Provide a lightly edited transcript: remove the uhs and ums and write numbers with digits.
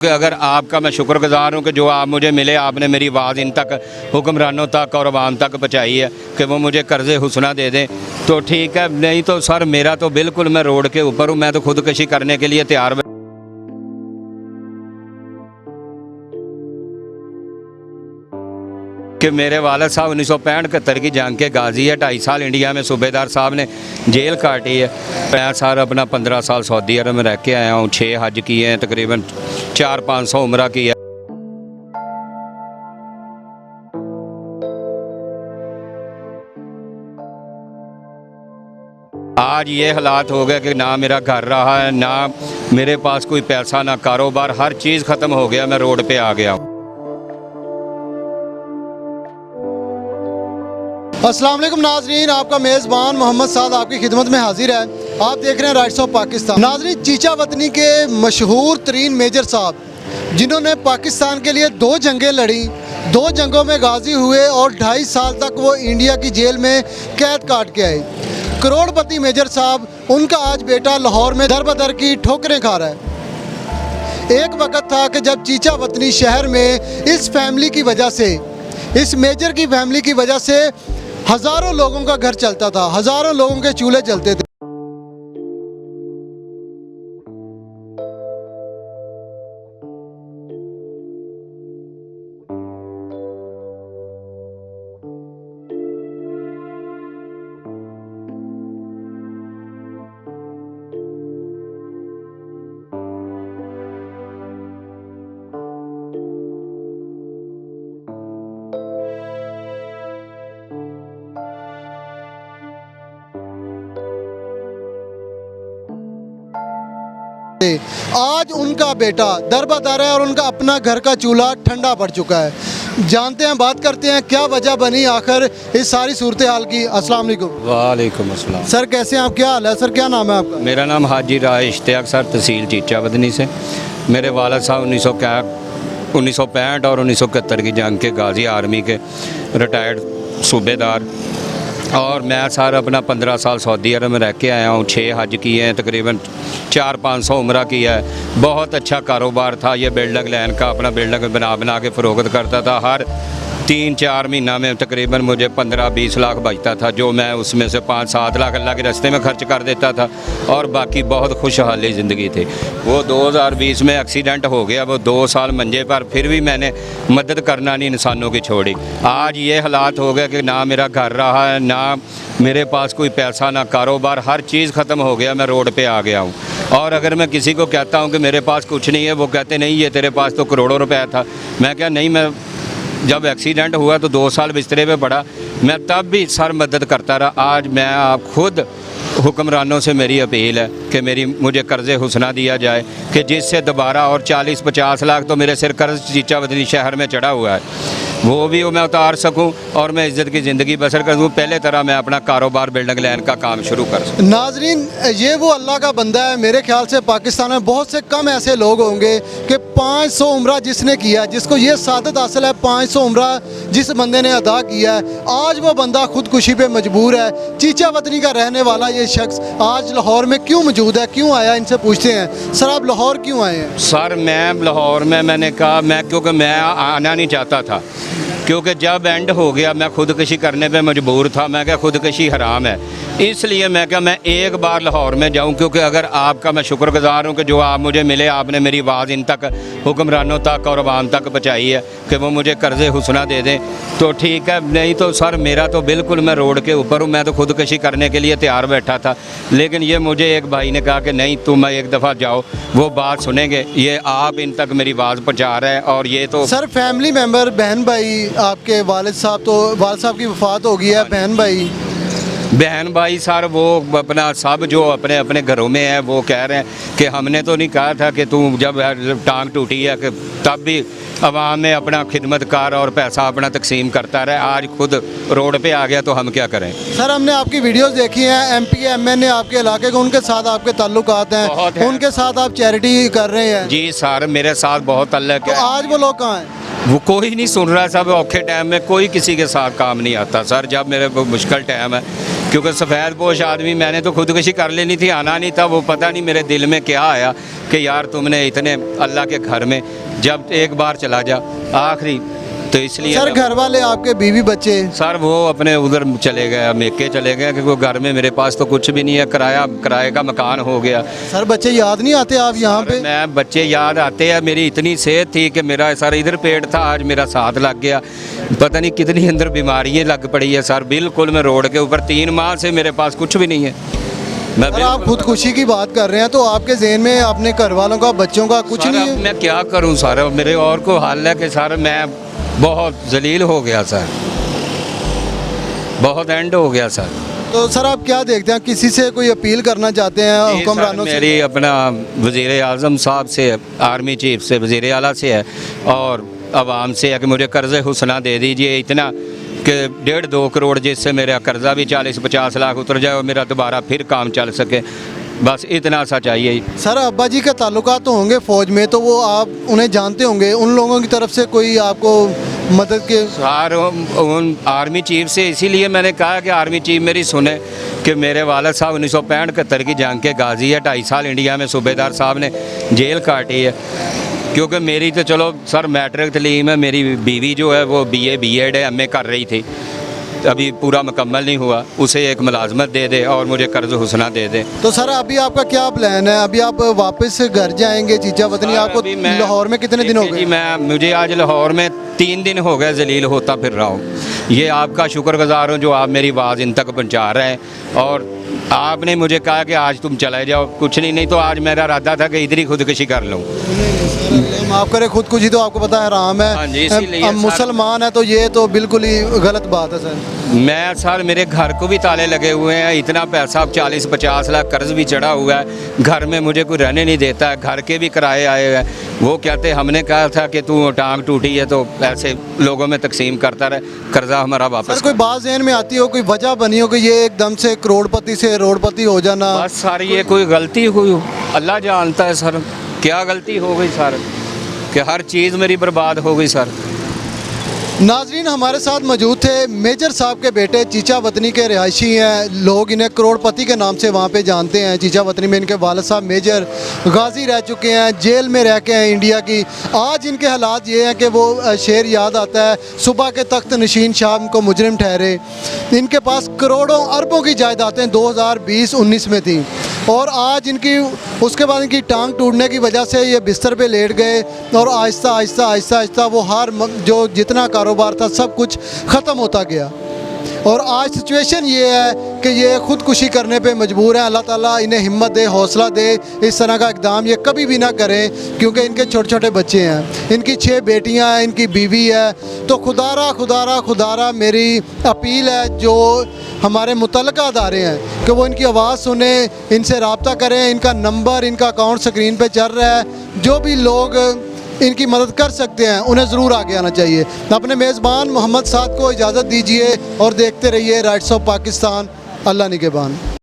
कि अगर आपका मैं शुक्रगुजार हूँ कि जो आप मुझे मिले, आपने मेरी आवाज़ इन तक, हुक्मरानों तक और अवाम तक पहुँचाई है कि वो मुझे कर्ज़े हुस्ना दे दें तो ठीक है, नहीं तो सर मेरा तो बिल्कुल मैं रोड के ऊपर हूँ। मैं तो खुदकशी करने के लिए तैयार हूँ। कि मेरे वालद साहब 1965-71 की जंग के गाजी है, 2.5 साल इंडिया में सूबेदार साहब ने जेल काटी है। मैं सर अपना 15 साल सऊदी अरब में रह के आया हूँ, 6 हज किए हैं, तकरीबन 400-500 उम्रा की है। आज ये हालात हो गए कि ना मेरा घर रहा है, ना मेरे पास कोई पैसा, ना कारोबार, हर चीज़ ख़त्म हो गया। मैं रोड पे आ गया हूँ। अस्सलाम वालेकुम नाजरीन, आपका मेज़बान मोहम्मद साद आपकी खिदमत में हाजिर है। आप देख रहे हैं राइट्स ऑफ पाकिस्तान। नाजरीन, चीचा वतनी के मशहूर तरीन मेजर साहब जिन्होंने पाकिस्तान के लिए 2 जंगें लड़ी, 2 जंगों में गाजी हुए और 2.5 साल तक वो इंडिया की जेल में कैद काट के आए। करोड़पति मेजर साहब, उनका आज बेटा लाहौर में दर बदर की ठोकरें खा रहा है। एक वक्त था कि जब चीचा वतनी शहर में इस फैमिली की वजह से, इस मेजर की फैमिली की वजह से हज़ारों लोगों का घर चलता था, हज़ारों लोगों के चूल्हे जलते थे। आज उनका बेटा दरबदर है और उनका अपना घर का चूल्हा ठंडा पड़ चुका है। जानते हैं, बात करते हैं क्या वजह बनी आखिर इस सारी सूरत हाल की। अस्सलाम वालेकुम। वालेकुम अस्सलाम। सर कैसे हैं आप, क्या हाल है सर, क्या नाम है आपका? मेरा नाम हाजी राय इश्तियाक सर, तहसील चीचा वतनी से। मेरे वालद साहब 1965 और 1971 की जंग के गाजी, आर्मी के रिटायर्ड सूबेदार। और मैं सर अपना 15 साल सऊदी अरब में रह के आया हूँ, 6 हज किए हैं, तकरीबन 400-500 उम्रा की है। बहुत अच्छा कारोबार था ये बिल्डिंग लाइन का। अपना बिल्डिंग बना के फ़रोख्त करता था। हर 3-4 महीना में तकरीबन मुझे 15-20 लाख बचता था, जो मैं उसमें से 5-7 लाख अल्लाह के रास्ते में खर्च कर देता था और बाकी बहुत खुशहाली ज़िंदगी थी। वो 2020 में एक्सीडेंट हो गया, वो 2 साल मंजे पर, फिर भी मैंने मदद करना नहीं इंसानों की छोड़ी। आज ये हालात हो गए कि ना मेरा घर रहा है, ना मेरे पास कोई पैसा, ना कारोबार, हर चीज़ ख़त्म हो गया। मैं रोड पे आ गया हूँ। और अगर मैं किसी को कहता हूँ कि मेरे पास कुछ नहीं है, वो कहते नहीं ये तेरे पास तो करोड़ों रुपया था। मैं क्या, नहीं, मैं जब एक्सीडेंट हुआ तो 2 साल बिस्तरे पे पड़ा, मैं तब भी सर मदद करता रहा। आज मैं आप खुद हुक्मरानों से मेरी अपील है कि मुझे कर्ज़े हुस्ना दिया जाए कि जिससे दोबारा और 40-50 लाख तो मेरे सिर कर्ज चीचा वतनी शहर में चढ़ा हुआ है, वो भी मैं उतार सकूं और मैं इज़्ज़त की ज़िंदगी बसर कर दूँ। पहले तरह मैं अपना कारोबार बिल्डिंग लाइन का काम शुरू कर सकूँ। नाजरीन, ये वो अल्लाह का बंदा है। मेरे ख्याल से पाकिस्तान में बहुत से कम ऐसे लोग होंगे कि 500 उम्रा जिसने किया, जिसको ये सादत हासिल है, 500 उम्रा जिस बंदे ने अदा किया है, आज वो बंदा खुदकुशी पे मजबूर है। चीचा वतनी का रहने वाला ये शख्स आज लाहौर में क्यों मौजूद है, क्यों आया, इनसे पूछते हैं। सर आप लाहौर क्यों आए हैं? सर मैं लाहौर में, मैंने कहा क्योंकि मैं आना नहीं चाहता था, क्योंकि जब एंड हो गया मैं खुदकशी करने पे मजबूर था। मैं क्या, खुदकशी हराम है, इसलिए मैं क्या, मैं एक बार लाहौर में जाऊं। क्योंकि अगर आपका मैं शुक्रगुजार हूं कि जो आप मुझे मिले, आपने मेरी आवाज़ इन तक, हुक्मरानों तक और अवाम तक पहुँचाई है कि वो मुझे कर्ज़े हुस्ना दे दें तो ठीक है, नहीं तो सर मेरा तो बिल्कुल मैं रोड के ऊपर हूँ। मैं तो खुदकशी करने के लिए तैयार बैठा था, लेकिन ये मुझे एक भाई ने कहा कि नहीं तुम एक दफ़ा जाओ, वो बात सुनेंगे। ये आप इन तक मेरी आवाज़ पहुँचा रहे हैं। और ये तो सर फैमिली मेम्बर, बहन भाई, आपके वालिद साहब, तो वालिद साहब की वफ़ात हो गई है, बहन भाई सर वो अपना सब जो अपने अपने घरों में है, वो कह रहे हैं कि हमने तो नहीं कहा था कि तू जब टांग टूटी है कि तब भी अवाम में अपना खिदमत कर और पैसा अपना तकसीम करता रहे। आज खुद रोड पे आ गया तो हम क्या करें। सर हमने आपकी वीडियोस देखी हैं, MP MN आपके इलाके के, उनके साथ आपके ताल्लुकात हैं, उनके साथ आप चैरिटी कर रहे हैं। जी सर, मेरे साथ बहुत ताल्लुक है। तो आज वो लोग कहाँ हैं? वो कोई नहीं सुन रहा। सब औखे टाइम में कोई किसी के साथ काम नहीं आता सर। जब मेरे मुश्किल टाइम है क्योंकि सफ़ेद पोश आदमी, मैंने तो खुदकुशी कर लेनी थी, आना नहीं था। वो पता नहीं मेरे दिल में क्या आया कि यार तुमने इतने अल्लाह के घर में जब एक बार चला जा आखिरी, तो इसलिए सर घर वाले आपके बीवी बच्चे? सर वो अपने उधर चले गए, मेके चले गए, क्योंकि घर में मेरे पास तो कुछ भी नहीं है, किराए का मकान हो गया। सर बच्चे याद नहीं आते आप यहाँ पे? मैं बच्चे याद आते हैं, मेरी इतनी सेहत थी कि मेरा सर इधर पेट था, आज मेरा साथ लग गया। पता नहीं कितनी अंदर बीमारियाँ लग पड़ी है सर। बिल्कुल मैं रोड के ऊपर, 3 माह से मेरे पास कुछ भी नहीं है। सर आप खुदकुशी की बात कर रहे हैं तो आपके जहन में अपने घर वालों का, बच्चों का कुछ सर, नहीं अब है? मैं क्या करूं सर, मेरे और को हाल है कि सर मैं बहुत जलील हो गया सर, बहुत एंड हो गया सर। तो सर आप क्या देखते हैं, किसी से कोई अपील करना चाहते हैं जी सर, हुक्मरानों से? मेरी अपना वज़ीर आज़म साहब से, आर्मी चीफ से, वज़ीर आला से है और आवाम से है कि मुझे कर्ज़ हुस्ना दे दीजिए इतना कि 1.5-2 करोड़, जिससे मेरा कर्ज़ा भी 40-50 लाख उतर जाए और मेरा दोबारा फिर काम चल सके। बस इतना सा चाहिए। सर अब्बा जी का ताल्लुकात तो होंगे फ़ौज में, तो वो आप उन्हें जानते होंगे, उन लोगों की तरफ से कोई आपको मदद के? सर उन आर्मी चीफ से, इसीलिए मैंने कहा कि आर्मी चीफ मेरी सुने कि मेरे वालद साहब 1965-71 की जंग के गाजी है, 2.5 साल इंडिया में सूबेदार साहब ने जेल काटी है। क्योंकि मेरी तो चलो सर मैट्रिक तलीम है, मेरी बीवी जो है वो BA B.Ed है, MA कर रही थी, अभी पूरा मुकम्मल नहीं हुआ, उसे एक मुलाजमत दे दे और मुझे कर्ज हुस्ना दे दे। तो सर अभी आपका क्या प्लान है? अभी आप वापस घर जाएंगे चीचा वतनी? आपको अभी मैं लाहौर में कितने दिन हो जी, गए? मुझे आज लाहौर में 3 दिन हो गए जलील होता फिर रहा हूँ। ये आपका शुक्रगुजार हूँ जो आप मेरी आवाज़ इन तक पहुँचा रहे हैं और आपने मुझे कहा कि आज तुम चले जाओ, कुछ नहीं तो आज मेरा इरादा था कि इधर ही खुदकुशी कर लूँ। माफ़ करें, खुदकुशी तो आपको पता है हराम हाँ जी, है, इसीलिए अब मुसलमान है तो ये तो बिल्कुल ही गलत बात है सर। मैं सर, मेरे घर को भी ताले लगे हुए हैं, इतना पैसा 40-50 लाख कर्ज भी चढ़ा हुआ है, घर में मुझे कोई रहने नहीं देता है, घर के भी किराए आए हुए हैं। वो कहते, हमने कहा था कि तू टांग टूटी है तो ऐसे लोगों में तकसीम करता रहे, कर्जा हमारा वापस। सर कोई बात जहन में आती हो, कोई वजह बनी हो कि ये एकदम से करोड़पति से रोडपति हो जाना? बस सर ये कोई गलती हुई, अल्लाह जानता है सर क्या गलती हो गई सर, कि हर चीज़ मेरी बर्बाद हो गई सर। नाजरीन हमारे साथ मौजूद थे मेजर साहब के बेटे, चीचा वतनी के रिहायशी हैं, लोग इन्हें करोड़पति के नाम से वहाँ पे जानते हैं। चीचा वतनी में इनके वालिद साहब मेजर गाजी रह चुके हैं, जेल में रह के हैं इंडिया की। आज इनके हालात ये हैं कि वो शेर याद आता है, सुबह के तख्त नशीन शाम को मुजरिम ठहरे। इनके पास करोड़ों अरबों की जायदादें 2020-19 में थी और आज इनकी, उसके बाद इनकी टांग टूटने की वजह से ये बिस्तर पे लेट गए और आहिस्ता आहिस्ता आहिस्ता आहिस्ता वो हर जो जितना कारोबार था सब कुछ ख़त्म होता गया। और आज सिचुएशन ये है कि ये खुदकुशी करने पे मजबूर हैं। अल्लाह ताला इन्हें हिम्मत दे, हौसला दे, इस तरह का इक़दाम ये कभी भी ना करें, क्योंकि इनके छोटे छोटे बच्चे हैं, इनकी 6 बेटियां हैं, इनकी बीवी है। तो खुदारा मेरी अपील है जो हमारे मुतल्लिका अदारे हैं कि वो इनकी आवाज़ सुने, इनसे रब्ता करें। इनका नंबर, इनका अकाउंट स्क्रीन पे चल रहा है, जो भी लोग इनकी मदद कर सकते हैं उन्हें ज़रूर आगे आना चाहिए। अपने मेज़बान मोहम्मद साद को इजाज़त दीजिए और देखते रहिए राइट्स ऑफ पाकिस्तान। अल्लाह निगहबान।